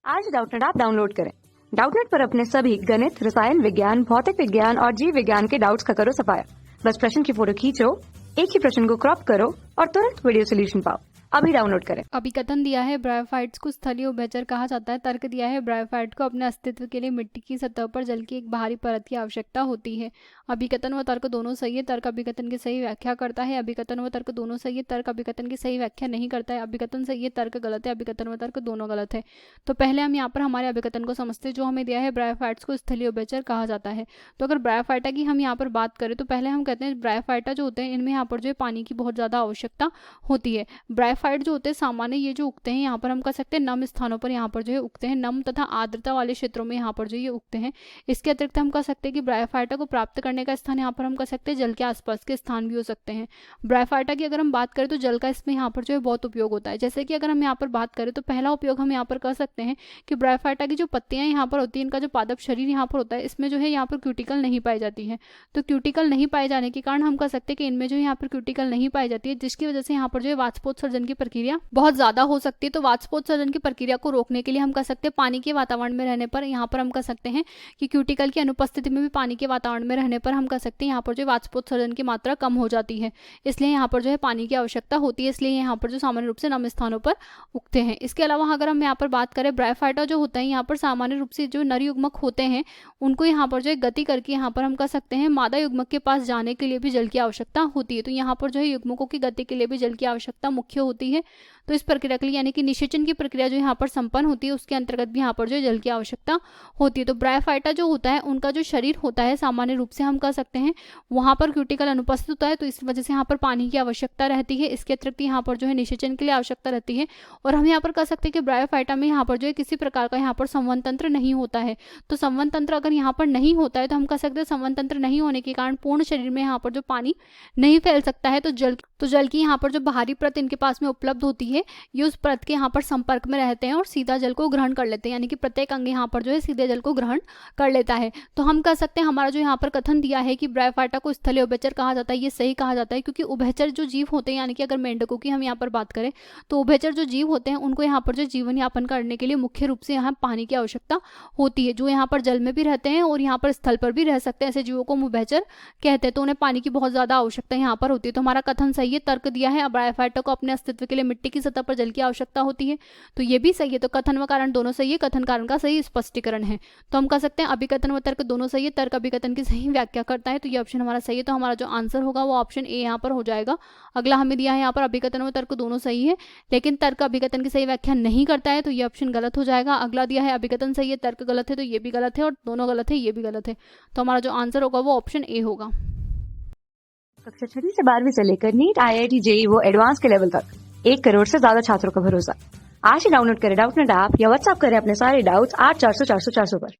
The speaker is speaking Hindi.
आज डाउटनेट ऐप डाउनलोड करें। डाउटनेट पर अपने सभी गणित, रसायन विज्ञान, भौतिक विज्ञान और जीव विज्ञान के डाउट्स का करो सफाया। बस प्रश्न की फोटो खींचो, एक ही प्रश्न को क्रॉप करो और तुरंत वीडियो सोल्यूशन पाओ। अभी डाउनलोड करें। अभिकथन दिया है, ब्रायोफाइट्स को स्थलीय उभयचर कहा जाता है। तर्क दिया है, ब्रायोफाइट को अपने अस्तित्व के लिए मिट्टी की सतह पर जल की एक बाहरी परत की आवश्यकता होती है। अभिकथन व तर्क दोनों सही है। तर्क अभिकथन की सही व्याख्या करता है। अभिकथन व तर्क दोनों सही है। तर्क अभिकथन की सही व्याख्या नहीं करता है। अभिकथन सही है, तर्क गलत है। अभिकथन व तर्क दोनों गलत है। तो पहले हम यहाँ पर हमारे अभिकथन को समझते हैं। जो हमें दिया है, ब्रायोफाइट्स को स्थलीय उभयचर कहा जाता है। तो अगर ब्रायोफाइटा की हम यहाँ पर बात करें तो पहले हम कहते हैं ब्रायोफाइटा जो होते हैं इनमें यहाँ पर जो है पानी की बहुत ज़्यादा आवश्यकता होती है। ब्रायोफाइट जो होते हैं सामान्य ये जो उगते हैं यहाँ पर हम कह सकते हैं नम स्थानों पर यहाँ पर जो है उगते हैं। नम तथा आर्द्रता वाले क्षेत्रों में यहाँ पर जो ये उगते हैं। इसके अतिरिक्त हम कह सकते हैं कि ब्रायोफाइटा को प्राप्त करने का स्थान यहाँ पर हम कह सकते हैं जल के आसपास के स्थान भी हो सकते हैं। ब्रायोफाइटा की अगर हम बात करें तो जल का इसमें यहाँ पर जो है बहुत उपयोग होता है। जैसे कि अगर हम यहाँ पर बात करें तो पहला उपयोग हम यहाँ पर कह सकते हैं कि ब्रायोफाइटा की जो पत्तियां यहाँ पर होती है, इनका जो पादप शरीर यहाँ पर होता है, इसमें जो है यहाँ पर क्यूटिकल नहीं पाई जाती है। तो क्यूटिकल नहीं पाए जाने के कारण हम कह सकते हैं कि इनमें जो यहाँ पर क्यूटिकल नहीं पाई जाती है, जिसकी वजह से यहाँ पर जो है वाष्पोत्सर्जन की प्रक्रिया बहुत ज्यादा हो सकती है। तो वाष्पोत्सर्जन की प्रक्रिया को रोकने के लिए हम कह सकते हैं पानी के वातावरण में रहने पर यहाँ पर हम कह सकते हैं कि क्यूटिकल की अनुपस्थिति में भी पानी के वातावरण में रहने पर हम कह सकते हैं यहाँ पर जो वाष्पोत्सर्जन की मात्रा कम हो जाती है। इसलिए यहाँ पर जो है पानी की आवश्यकता होती है। इसलिए यहाँ पर जो सामान्य रूप से नम स्थानों पर उगते हैं। इसके अलावा अगर हम यहाँ पर बात करें, ब्रायोफाइटा जो होता है यहाँ पर सामान्य रूप से जो नर युग्मक होते हैं उनको यहाँ पर जो है गति करके यहाँ पर हम कह सकते हैं मादा युग्मक के पास जाने के लिए भी जल की आवश्यकता होती है। तो यहाँ पर जो है युग्मकों की गति के लिए भी जल की आवश्यकता मुख्य होती है। तो इस प्रक्रिया के लिए यानी कि निषेचन की प्रक्रिया जो यहाँ पर संपन्न होती है उसके अंतर्गत भी यहाँ पर जो जल की आवश्यकता होती है। तो ब्रायोफाइटा जो होता है उनका जो शरीर होता है सामान्य रूप से हम कह सकते हैं वहां पर क्यूटिकल अनुपस्थित होता है। तो इस वजह से यहाँ पर पानी की आवश्यकता रहती है। इसके अतिरिक्त यहाँ पर जो है निषेचन के लिए आवश्यकता रहती है। और हम यहाँ पर कह सकते हैं कि ब्रायोफाइटा में यहाँ पर जो है किसी प्रकार का यहाँ पर संवहन तंत्र नहीं होता है। तो संवहन तंत्र अगर यहाँ पर नहीं होता है तो हम कह सकते हैं संवहन तंत्र नहीं होने के कारण पूर्ण शरीर में यहाँ पर जो पानी नहीं फैल सकता है। तो जल की यहाँ पर जो बाहरी परत इनके पास में उपलब्ध होती है, ये उस परत के यहाँ पर संपर्क में रहते हैं और सीधा जल को ग्रहण कर लेते हैं। यानी कि प्रत्येक अंग यहाँ पर जो है सीधे जल को ग्रहण कर लेता है। तो हम कह सकते हैं हमारा जो यहाँ पर कथन दिया है कि ब्रायोफाइटा को स्थलीय उभयचर कहा जाता है, ये सही कहा जाता है। क्योंकि उभयचर जो जीव होते हैं, यानी कि अगर मेंढकों की हम यहाँ पर बात करें तो उभयचर जो जीव होते हैं उनको यहाँ पर जो जीवन यापन करने के लिए मुख्य रूप से यहाँ पानी की आवश्यकता होती है। जो यहाँ पर जल में भी रहते हैं और यहाँ पर स्थल पर भी रह सकते हैं, ऐसे जीवों को हम उभयचर कहते हैं। तो उन्हें पानी की बहुत ज्यादा आवश्यकता यहाँ पर होती है। तो हमारा कथन सही है। तर्क दिया है, ब्रायोफाइटा को अपने अस्तित्व के लिए मिट्टी की सतह पर जल की आवश्यकता होती है, तो ये भी सही है। तो कथन व कारण दोनों सही है। कथन कारण का सही स्पष्टीकरण है। तो हम कह सकते हैं अभिकथन व तर्क दोनों सही है। तर्क अभिकथन की सही व्याख्या करता है। तो ये ऑप्शन हमारा सही है। तो हमारा जो आंसर होगा वो ऑप्शन ए यहाँ पर हो जाएगा। अगला हमें दिया है यहाँ पर अभिकथन व तर्क दोनों सही है लेकिन तर्क अभिकथन की सही व्याख्या नहीं करता है, तो ये ऑप्शन गलत हो जाएगा। अगला दिया है अभिकथन सही है, तर्क गलत है, तो ये भी गलत है और दोनों गलत है, ये भी गलत है। तो हमारा जो आंसर होगा वो ऑप्शन ए होगा। कक्षा 6 से 12वीं से लेकर नीट, IIT, JEE वो एडवांस के लेवल तक 1 करोड़ से ज्यादा छात्रों का भरोसा। आज ही डाउनलोड करें डाउटनेट ऐप या व्हाट्सएप करें अपने सारे डाउट्स 8400 400 400 पर।